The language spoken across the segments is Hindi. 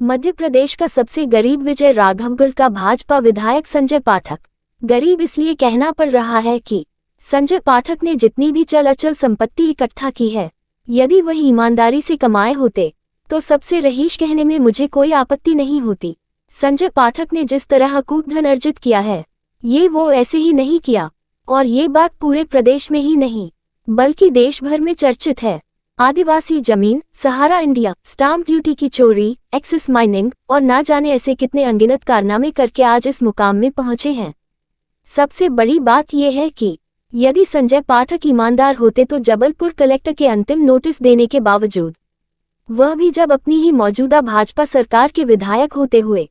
मध्य प्रदेश का सबसे गरीब विजय राघवगढ़ का भाजपा विधायक संजय पाठक। गरीब इसलिए कहना पड़ रहा है कि संजय पाठक ने जितनी भी चल अचल संपत्ति इकट्ठा की है, यदि वह ईमानदारी से कमाए होते तो सबसे रहीश कहने में मुझे कोई आपत्ति नहीं होती। संजय पाठक ने जिस तरह खूब धन अर्जित किया है, ये वो ऐसे ही नहीं किया, और ये बात पूरे प्रदेश में ही नहीं बल्कि देश भर में चर्चित है। आदिवासी जमीन, सहारा इंडिया, स्टाम्प ड्यूटी की चोरी, एक्सिस माइनिंग और ना जाने ऐसे कितने अनगिनत कारनामे करके आज इस मुकाम में पहुंचे हैं। सबसे बड़ी बात यह है कि यदि संजय पाठक ईमानदार होते तो जबलपुर कलेक्टर के अंतिम नोटिस देने के बावजूद, वह भी जब अपनी ही मौजूदा भाजपा सरकार के विधायक होते हुए,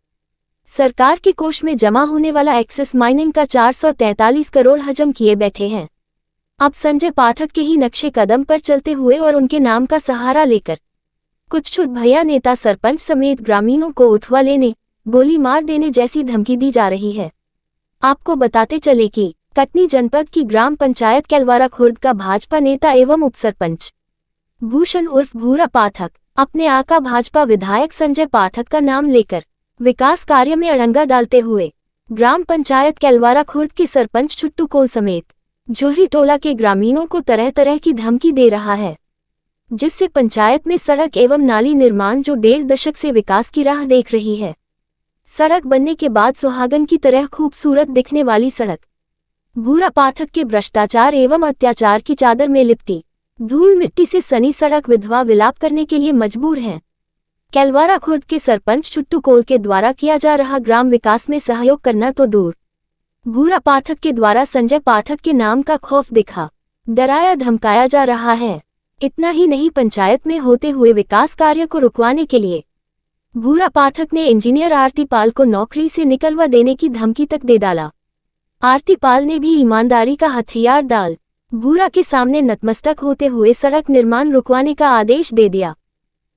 सरकार के कोष में जमा होने वाला एक्सिस माइनिंग का 443 करोड़ हजम किए बैठे हैं। अब संजय पाठक के ही नक्शे कदम पर चलते हुए और उनके नाम का सहारा लेकर कुछ छुट भैया नेता सरपंच समेत ग्रामीणों को उठवा लेने, गोली मार देने जैसी धमकी दी जा रही है। आपको बताते चले कि कटनी जनपद की ग्राम पंचायत कैलवारा खुर्द का भाजपा नेता एवं उपसरपंच भूषण उर्फ भूरा पाठक अपने आका भाजपा विधायक संजय पाठक का नाम लेकर विकास कार्य में अड़ंगा डालते हुए ग्राम पंचायत कैलवारा खुर्द के सरपंच छुट्टू कोल समेत जोहरी टोला के ग्रामीणों को तरह तरह की धमकी दे रहा है, जिससे पंचायत में सड़क एवं नाली निर्माण जो 1.5 दशक से विकास की राह देख रही है, सड़क बनने के बाद सुहागन की तरह खूबसूरत दिखने वाली सड़क भूरा पाठक के भ्रष्टाचार एवं अत्याचार की चादर में लिपटी धूल मिट्टी से सनी सड़क विधवा विलाप करने के लिए मजबूर हैं। कैलवारा खुर्द के सरपंच छुट्टू कोल के द्वारा किया जा रहा ग्राम विकास में सहयोग करना तो दूर, भूरा पाठक के द्वारा संजय पाठक के नाम का खौफ दिखा डराया धमकाया जा रहा है। इतना ही नहीं, पंचायत में होते हुए विकास कार्य को रुकवाने के लिए भूरा पाठक ने इंजीनियर आरती पाल को नौकरी से निकलवा देने की धमकी तक दे डाला। आरती पाल ने भी ईमानदारी का हथियार डाल भूरा के सामने नतमस्तक होते हुए सड़क निर्माण रुकवाने का आदेश दे दिया।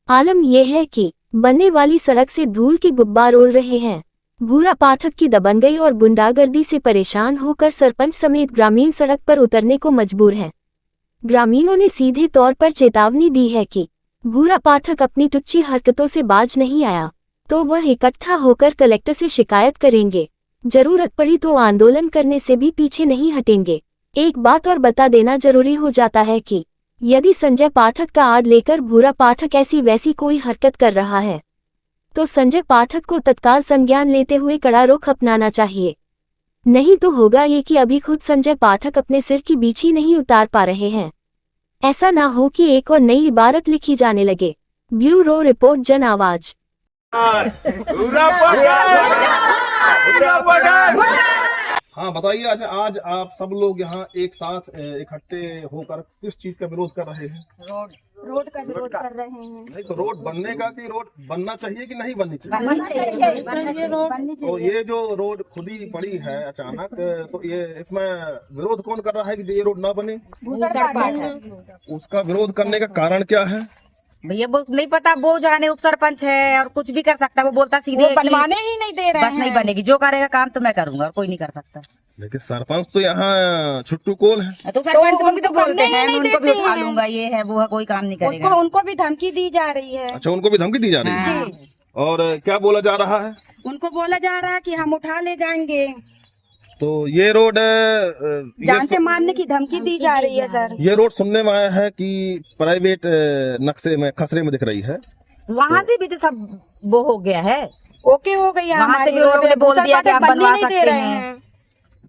आलम यह है कि बनने वाली सड़क से धूल के गुब्बार उड़ रहे हैं। भूरा पाठक की दबंगई और गुंडागर्दी से परेशान होकर सरपंच समेत ग्रामीण सड़क पर उतरने को मजबूर हैं। ग्रामीणों ने सीधे तौर पर चेतावनी दी है कि भूरा पाठक अपनी टुच्ची हरकतों से बाज नहीं आया तो वह इकट्ठा होकर कलेक्टर से शिकायत करेंगे, जरूरत पड़ी तो आंदोलन करने से भी पीछे नहीं हटेंगे। एक बात और बता देना जरूरी हो जाता है कि यदि संजय पाठक का आड़ लेकर भूरा पाठक ऐसी वैसी कोई हरकत कर रहा है तो संजय पाठक को तत्काल संज्ञान लेते हुए कड़ा रुख अपनाना चाहिए। नहीं तो होगा ये कि अभी खुद संजय पाठक अपने सिर की बीछी नहीं उतार पा रहे हैं। ऐसा ना हो कि एक और नई इबारत लिखी जाने लगे। ब्यूरो रिपोर्ट, जन आवाज। हाँ बताइए, अच्छा आज आप सब लोग यहाँ एक साथ इकट्ठे होकर किस चीज का विरोध कर रहे हैं? रोड का विरोध कर रहे हैं। नहीं तो रोड बनने का कि रोड बनना चाहिए कि नहीं बननी चाहिए? बननी चाहिए। तो ये जो रोड खुद ही पड़ी है अचानक, तो ये इसमें विरोध कौन कर रहा है कि ये रोड ना बने? उसका विरोध करने का कारण क्या है भैया? वो नहीं पता, वो जाने उप सरपंच है और कुछ भी कर सकता है। वो बोलता सीधे वो बनवाने ही नहीं दे रहे हैं। बस नहीं बनेगी, जो करेगा काम तो मैं करूंगा और कोई नहीं कर सकता। लेकिन सरपंच तो यहाँ छुट्टू कोल है। तो सरपंच को भी तो बोलते हैं, मैं उनको भी उठा लूंगा, ये है वो है, कोई काम नहीं करेगा। उनको भी धमकी दी जा रही है। अच्छा, उनको भी धमकी दी जा रही है। और क्या बोला जा रहा है? उनको बोला जा रहा है कि हम उठा ले जाएंगे। तो ये रोड जान से मारने की धमकी दी जा रही है सर। ये रोड सुनने में आया है कि प्राइवेट नक्शे में खसरे में दिख रही है। वहाँ से भी तो सब वो हो गया है, ओके हो गई है। वहाँ से भी लोगों ने बोल दिया कि आप बनवा सकते हैं।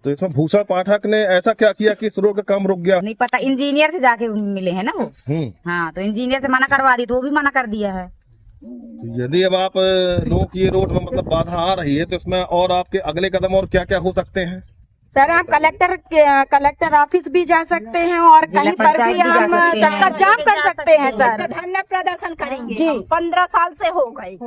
तो इसमें भूषण पाठक ने ऐसा क्या किया कि इस रोड का काम रुक गया? नहीं पता, इंजीनियर से जाके मिले हैं ना वो। हाँ, तो इंजीनियर से मना करवा दी तो वो भी मना कर दिया है। यदि अब आप लोगों की ये रोड में मतलब बाधा आ रही है तो इसमें और आपके अगले कदम और क्या क्या हो सकते हैं? सर, आप कलेक्टर ऑफिस भी जा सकते हैं और कहीं पर भी हम चक्का जाम कर सकते हैं सर। धरना प्रदर्शन करेंगे जी। 15 साल से हो गए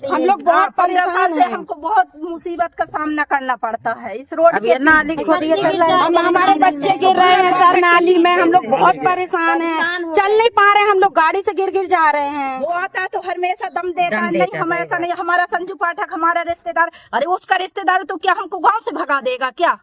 हम लोग बहुत परेशान हैं। हमको बहुत मुसीबत का सामना करना पड़ता है इस रोड के। नाली हम हमारे बच्चे गिर रहे हैं सर नाली में। हम लोग बहुत परेशान हैं, चल नहीं पा रहे हैं। हम लोग गाड़ी से गिर जा रहे हैं। वो आता है तो हमेशा दम देता है। नहीं, हमेशा नहीं। हमारा संजू पाठक हमारा रिश्तेदार, अरे उसका रिश्तेदार तो क्या हमको गाँव से भगा देगा क्या?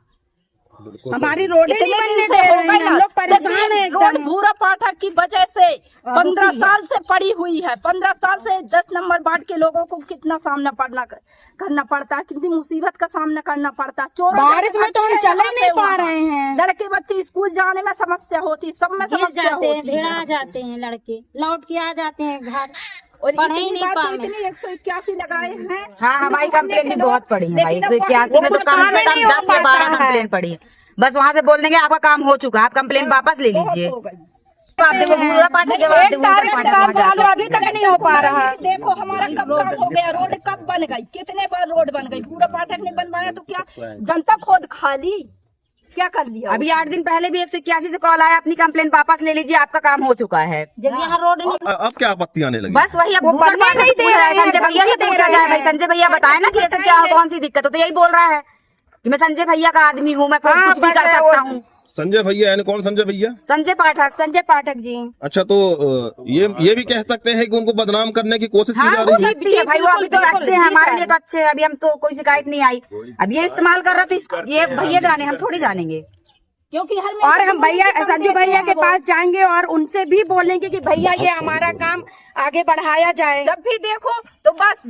हमारी रोड नहीं बनने दे रहे हैं। हम लोग परेशान हैं एकदम। रोड भूरा पाठक की वजह से 15 साल से पड़ी हुई है। 15 साल से 10 नंबर वार्ड के लोगों को कितना सामना करना पड़ता है, कितनी मुसीबत का सामना करना पड़ता है। चोरों बारिश में तो हम चल ही नहीं पा रहे हैं। लड़के बच्चे स्कूल जाने में समस्या होती, सब में समस्या होती है। भेड़ा जाते हैं लड़के, लौट के आ जाते हैं घर और पढ़े ही इतनी नहीं बार तो पाए। इतनी 181 लगाए हैं। हाँ, हमारी कंप्लेन भी बहुत पड़ी है भाई। 181 में तो कम से कम 10 से 12 कंप्लेन पड़ी है। बस वहाँ से बोल देंगे आपका काम हो चुका है, आप कंप्लेन वापस ले लीजिए। आप देखो भूरा पाठक के बाद 1 तारीख से काम चालू अभी तक नहीं हो पा रहा। देखो हमारा कब काम हो गया, रोड कब बन गई, कितने बार रोड बन गई। भूरा पाठक ने बनवाया तो क्या जनता खुद खाली क्या कर लिया। अभी 8 दिन पहले भी 181 से कॉल आया, अपनी कंप्लेन वापस ले लीजिए, आपका काम हो चुका है। जब यहाँ रोड नहीं अब क्या आपत्ति आने लगी? बस वही अब बनने नहीं दे रहा है। संजय भैया से पूछा जाए भाई, संजय भैया बताए ना कि ऐसा क्या कौन सी दिक्कत हो, तो यही बोल रहा है कि मैं संजय भैया का आदमी हूँ, मैं कुछ भी कर सकता हूँ। संजय भैया यानी कौन संजय भैया? संजय पाठक जी। अच्छा, तो ये भी कह सकते हैं कि उनको बदनाम करने की कोशिश की जा हाँ, रही है। सकती है भाई, वो अभी तो अच्छे हैं, हमारे लिए तो अच्छे हैं। अभी हम तो कोई शिकायत नहीं आई। अब ये इस्तेमाल कर रहा तो ये भैया जाने, हम थोड़ी जानेंगे। क्योंकि और हम भैया संजू भैया के पास जाएंगे और उनसे भी बोलेंगे कि भैया ये हमारा काम आगे बढ़ाया जाए। जब भी देखो तो बस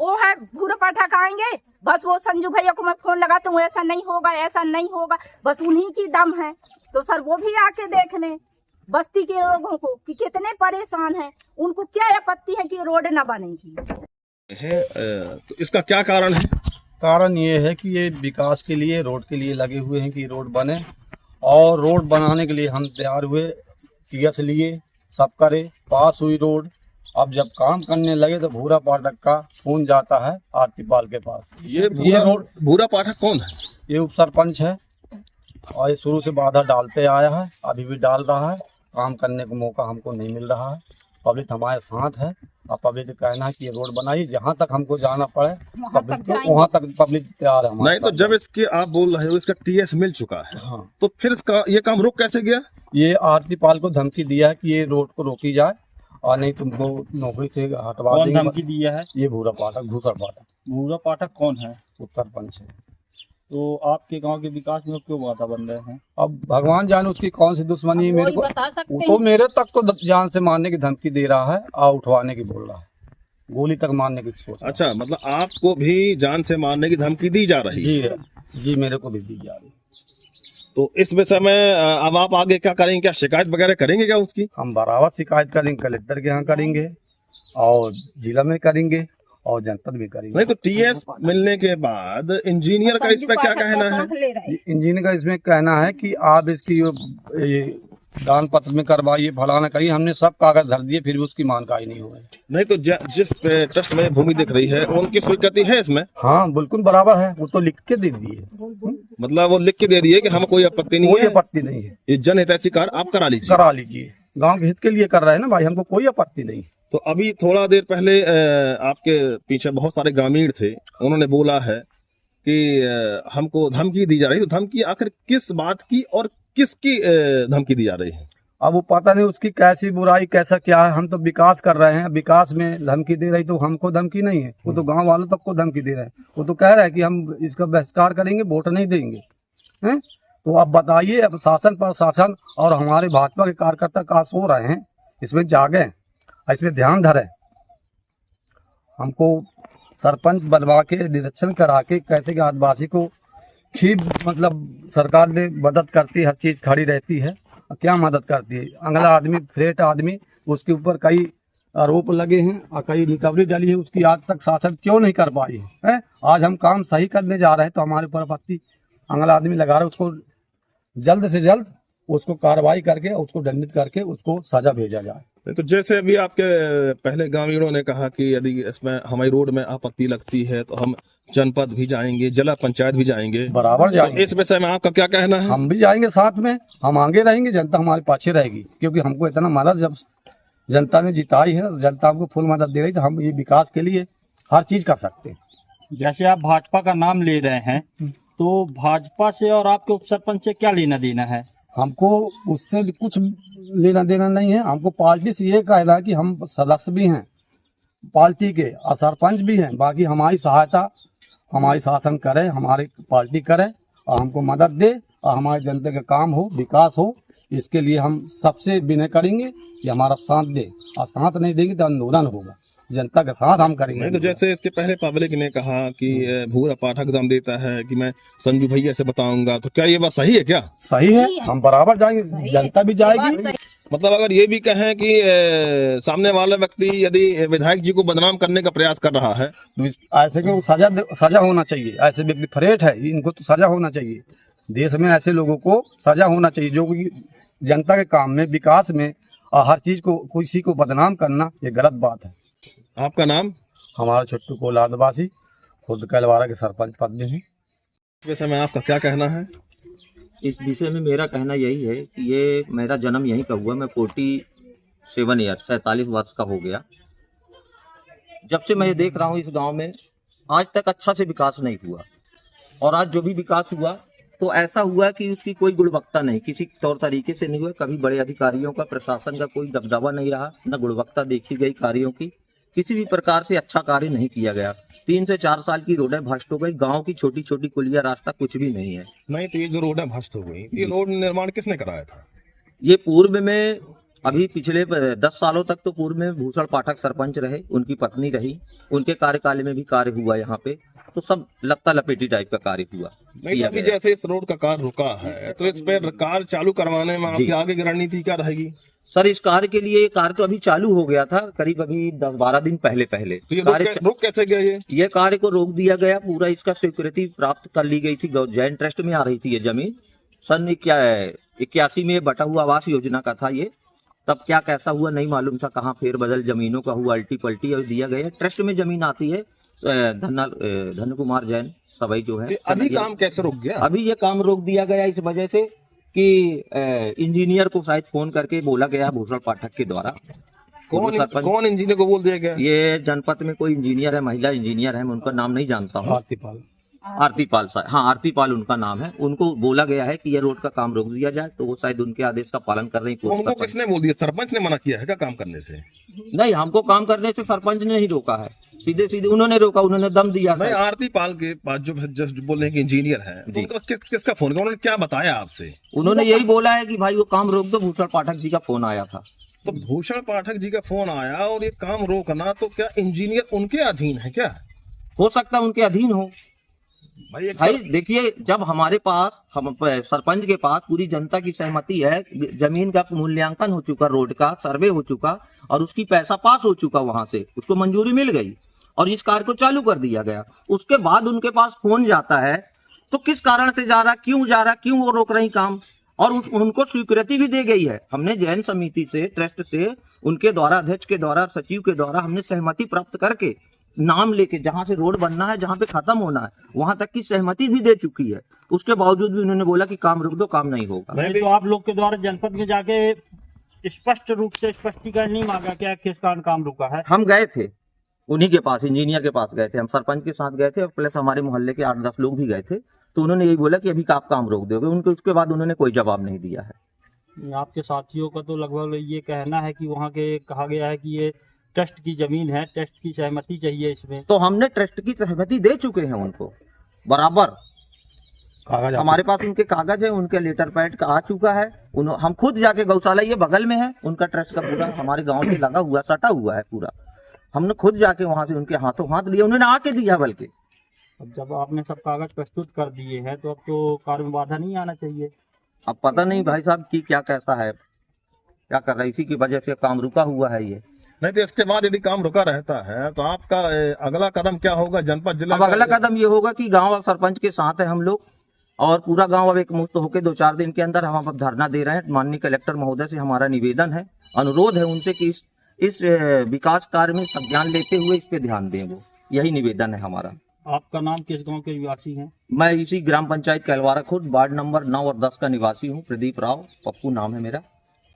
वो है भूरा पाठक आएंगे, बस वो संजू भैया को मैं फोन लगाता हूँ, ऐसा नहीं होगा, ऐसा नहीं होगा, बस उन्हीं की दम है। तो सर वो भी आके देख लें बस्ती के लोगों को कि कितने परेशान हैं, उनको क्या आपत्ति है कि रोड न बनेगी है। तो इसका क्या कारण है? कारण ये है कि ये विकास के लिए, रोड के लिए लगे हुए हैं कि रोड बने, और रोड बनाने के लिए हम तैयार हुए, टीएस लिए, सब करे, पास हुई रोड। अब जब काम करने लगे तो भूरा पाठक का फोन जाता है आरती पाल के पास। ये रोड भूरा पाठक कौन है? ये उप सरपंच है और ये शुरू से बाधा डालते आया है, अभी भी डाल रहा है। काम करने को मौका हमको नहीं मिल रहा है। पब्लिक हमारे साथ है और पब्लिक का कहना है कि ये रोड बनाइए, जहाँ तक हमको जाना पड़े पब्लिक तो वहाँ तक पब्लिक तैयार है हमारे नहीं तो साथ। जब इसके आप बोल रहे हो इसका टीएस मिल चुका है, हाँ, तो फिर इसका ये काम रुक कैसे गया? ये आरती पाल को धमकी दिया है कि ये रोड को रोकी जाए और नहीं तुमको नौकरी से हटवा कौन देंगे। धमकी दिया है? ये भूरा पाठक, भूसर पाठक, भूरा पाठक कौन है? उप सरपंच है। तो आपके गांव के विकास में क्यों बाधा बन रहे हैं? अब भगवान जाने उसकी कौन सी दुश्मनी है मेरे को, बता सकते वो तो मेरे तक तो जान से मारने की धमकी दे रहा है और उठवाने की बोल रहा है, गोली तक मारने की सोच रहा है। अच्छा, मतलब आपको भी जान से मारने की धमकी दी जा रही है? जी मेरे को भी दी जा रही है। तो इस विषय में अब आप आगे क्या करेंगे? क्या शिकायत वगैरह करेंगे क्या उसकी? हम बराबर शिकायत करेंगे, कलेक्टर के यहाँ करेंगे और जिला में करेंगे और जनपद भी करेंगे। नहीं तो टीएस मिलने के बाद इंजीनियर का इस पे क्या कहना है? इंजीनियर का इसमें कहना है कि आप इसकी ये दान पत्र में करवाइए, फलाना करिए। हमने सब कागज धर दिए, फिर भी उसकी मानकारी नहीं हो रही। नहीं तो जिस ट्रस्ट में भूमि दिख रही है उनकी स्वीकृति है इसमें? हाँ बिल्कुल बराबर है, वो तो लिख के दे दिए। मतलब वो लिख के दे दिए कि हम कोई आपत्ति नहीं कोई है, आपत्ति नहीं है, ये जनहितैषी कार्य आप करा लीजिए। करा लीजिए, गांव के हित के लिए कर रहे हैं ना भाई, हमको कोई आपत्ति नहीं। तो अभी थोड़ा देर पहले आपके पीछे बहुत सारे ग्रामीण थे, उन्होंने बोला है कि हमको धमकी दी जा रही है। तो धमकी आखिर किस बात की और किसकी धमकी दी जा रही है? अब वो पता नहीं उसकी कैसी बुराई कैसा क्या है। हम तो विकास कर रहे हैं, विकास में धमकी दे रही तो हमको धमकी नहीं है, वो तो गांव वालों तक को धमकी दे रहे हैं। वो तो कह रहे हैं कि हम इसका बहिष्कार करेंगे, वोट नहीं देंगे हैं। तो अब बताइए, अब शासन प्रशासन और हमारे भाजपा के कार्यकर्ता कहाँ सो रहे हैं? इसमें जागे, इसमें ध्यान धरे। हमको सरपंच बनवा के निरीक्षण करा के कहते कि आदिवासी को खूब मतलब सरकार ने मदद करती है, हर चीज खड़ी रहती है। क्या मदद करती है? अगला आदमी, फ्रेट आदमी, उसके ऊपर कई आरोप लगे हैं और कई रिकवरी डली है, उसकी आज तक शासन क्यों नहीं कर पाई है? आज हम काम सही करने जा रहे हैं तो हमारे ऊपर आपत्ति अगला आदमी लगा रहे हैं। उसको जल्द से जल्द उसको कार्रवाई करके उसको दंडित करके उसको सजा भेजा जाए। तो जैसे अभी आपके पहले ग्रामीणों ने कहा कि यदि इसमें हमारी रोड में आपत्ति लगती है तो हम जनपद भी जाएंगे, जिला पंचायत भी जाएंगे, बराबर जाएंगे। तो इस विषय में आपका क्या कहना है? हम भी जाएंगे साथ में, हम आगे रहेंगे, जनता हमारे पाछे रहेगी। क्योंकि हमको इतना मदद जब जनता ने जिताई है, जनता हमको फुल मदद दे रही, तो हम ये विकास के लिए हर चीज कर सकते हैं। जैसे आप भाजपा का नाम ले रहे हैं, तो भाजपा से और आपके उप सरपंच से क्या लेना देना है? हमको उससे कुछ लेना देना नहीं है। हमको पार्टी से ये कहना है कि हम सदस्य भी हैं पार्टी के और सरपंच भी हैं। बाकी हमारी सहायता, हमारी शासन करे, हमारी पार्टी करे और हमको मदद दे और हमारे जनता का काम हो, विकास हो, इसके लिए हम सबसे विनय करेंगे कि हमारा साथ दे, और साथ नहीं देंगे तो आंदोलन होगा, जनता के साथ हम करेंगे। नहीं तो जैसे इसके पहले पब्लिक ने कहा कि भूरा पाठक दम देता है कि मैं संजू भैया से बताऊंगा, तो क्या ये बात सही है क्या? सही है, हम बराबर जाएंगे, जनता भी जाएगी। मतलब अगर ये भी कहें कि सामने वाला व्यक्ति यदि विधायक जी को बदनाम करने का प्रयास कर रहा है तो ऐसे को सजा होना चाहिए। ऐसे व्यक्ति फरेट है, इनको तो सजा होना चाहिए। देश में ऐसे लोगों को सजा होना चाहिए जो कि जनता के काम में, विकास में और हर चीज को किसी को बदनाम करना ये गलत बात है। आपका नाम? हमारा छोटू कोला आदिवासी, खुद कैलवारा के सरपंच पद में है। इस विषय में आपका क्या कहना है? इस विषय में मेरा कहना यही है कि ये मेरा जन्म यहीं का हुआ, मैं 47 ईयर 47 वर्ष का हो गया। जब से मैं ये देख रहा हूँ इस गांव में आज तक अच्छा से विकास नहीं हुआ, और आज जो भी विकास हुआ तो ऐसा हुआ कि उसकी कोई गुणवत्ता नहीं, किसी तौर तरीके से नहीं हुआ। कभी बड़े अधिकारियों का, प्रशासन का कोई दबदबा नहीं रहा, न गुणवत्ता देखी गई कार्यों की, किसी भी प्रकार से अच्छा कार्य नहीं किया गया। 3 से 4 साल की रोडें भ्रष्ट हो गई, गांव की छोटी छोटी कुलिया रास्ता कुछ भी नहीं है। नहीं तो ये जो रोडें भ्रष्ट हो गई, ये रोड निर्माण किसने कराया था? ये पूर्व में, अभी पिछले 10 सालों तक तो पूर्व में भूषण पाठक सरपंच रहे, उनकी पत्नी रही, उनके कार्यकाल में भी कार्य हुआ यहाँ पे, तो सब लत्ता लपेटी टाइप का कार्य हुआ। नहीं तो अभी जैसे इस रोड का कार्य रुका है तो इस पे कार्य चालू करवाने में आपकी आगे की रणनीति क्या रहेगी? सर, इस कार्य के लिए कार्य तो अभी चालू हो गया था, करीब अभी 10-12 दिन पहले तो ये रोक कैसे गया? ये कार्य को रोक दिया गया पूरा। इसका स्वीकृति प्राप्त कर ली गई थी, जैन ट्रस्ट में आ रही थी ये जमीन। सन 81 में बटा हुआ आवास योजना का था ये, तब क्या कैसा हुआ नहीं मालूम था, कहाँ फेरबदल जमीनों का हुआ, अल्टी पल्टी और दिया गया। ट्रस्ट में जमीन आती है, धन कुमार जैन सभई जो है। अभी काम कैसे रुक गया? अभी ये काम रोक दिया गया इस वजह से कि इंजीनियर को शायद फोन करके बोला गया भूषण पाठक के द्वारा। कौन इंजीनियर को बोल दिया गया? ये जनपद में कोई इंजीनियर है, महिला इंजीनियर है, मैं उनका नाम नहीं जानता हूँ। आरती पाल साहब, हाँ आरती पाल उनका नाम है। उनको बोला गया है कि ये रोड का काम रोक दिया जाए, तो वो शायद उनके आदेश का पालन कर रही है। उनको किसने बोल दिया? सरपंच ने मना किया है क्या काम करने से? नहीं, हमको काम करने से सरपंच ने नहीं रोका है, सीधे सीधे उन्होंने रोका, उन्होंने दम दिया। नहीं, आरती पाल के पास जो बोल रहे हैं कि इंजीनियर है, किसका फोन? उन्होंने क्या बताया आपसे? उन्होंने यही बोला है कि भाई वो काम रोक दो, भूषण पाठक जी का फोन आया था। तो भूषण पाठक जी का फोन आया और ये काम रोकना, तो क्या इंजीनियर उनके अधीन है क्या? हो सकता है उनके अधीन हो। भाई देखिए, जब हमारे पास, हम सरपंच के पास पूरी जनता की सहमति है, जमीन का मूल्यांकन हो चुका, रोड का सर्वे हो चुका और उसकी पैसा पास हो चुका, वहां से उसको मंजूरी मिल गई और इस कार्य को चालू कर दिया गया, उसके बाद उनके पास फोन जाता है तो किस कारण से जा रहा, क्यों वो रोक रही काम, और उनको स्वीकृति भी दी गई है। हमने जैन समिति से, ट्रस्ट से, उनके द्वारा, अध्यक्ष के द्वारा, सचिव के द्वारा हमने सहमति प्राप्त करके नाम लेके, जहां से रोड बनना है, जहां पे खत्म होना है, वहां तक की सहमति भी दे चुकी है। उसके बावजूद भी उन्होंने बोला कि काम रुक दो, काम नहीं होगा। नहीं तो आप लोग के द्वारा जनपद में जाके स्पष्ट रूप से स्पष्टीकरण नहीं मांगा क्या, किस कारण काम रुका है? हम गए थे उन्हीं के पास, इंजीनियर के पास गए थे, हम सरपंच के साथ गए थे और प्लस हमारे मोहल्ले के 8-10 लोग भी गए थे, तो उन्होंने यही बोला कि अभी आप काम रोक दोगे। उनके उसके बाद उन्होंने कोई जवाब नहीं दिया है। आपके साथियों का तो लगभग ये कहना है कि वहाँ के कहा गया है कि ये ट्रस्ट की जमीन है, ट्रस्ट की सहमति चाहिए इसमें। तो हमने ट्रस्ट की सहमति दे चुके हैं उनको बराबर, हमारे पास उनके कागज है, उनके लेटर पैड का आ चुका है। हम खुद जाके, गौशाला ये बगल में है उनका, ट्रस्ट का पूरा हमारे गांव से लगा हुआ, सटा हुआ है पूरा, हमने खुद जाके वहां से उनके हाथों हाथ लिया, उन्होंने आके दिया। बल्कि अब जब आपने सब कागज प्रस्तुत कर दिए हैं तो अब तो कार्य में बाधा नहीं आना चाहिए। अब पता नहीं भाई साहब की क्या कैसा है, क्या कर रहा है, इसी की वजह से काम रुका हुआ है ये। नहीं तो इसके बाद यदि काम रुका रहता है तो आपका अगला कदम क्या होगा जनपद जिला? अब अगला कदम ये होगा कि गांव सरपंच के साथ है हम लोग, और पूरा गांव अब एक मुक्त होकर 2-4 दिन के अंदर हम अब धरना दे रहे हैं। माननीय कलेक्टर महोदय से हमारा निवेदन है, अनुरोध है उनसे कि इस विकास कार्य में संज्ञान लेते हुए इस पे ध्यान दें, वो यही निवेदन है हमारा। आपका नाम, किस गांव के निवासी हैं? मैं इसी ग्राम पंचायत कैलवारा खुर्द वार्ड नंबर 9 और 10 का निवासी हूँ। प्रदीप राव पप्पू नाम है मेरा।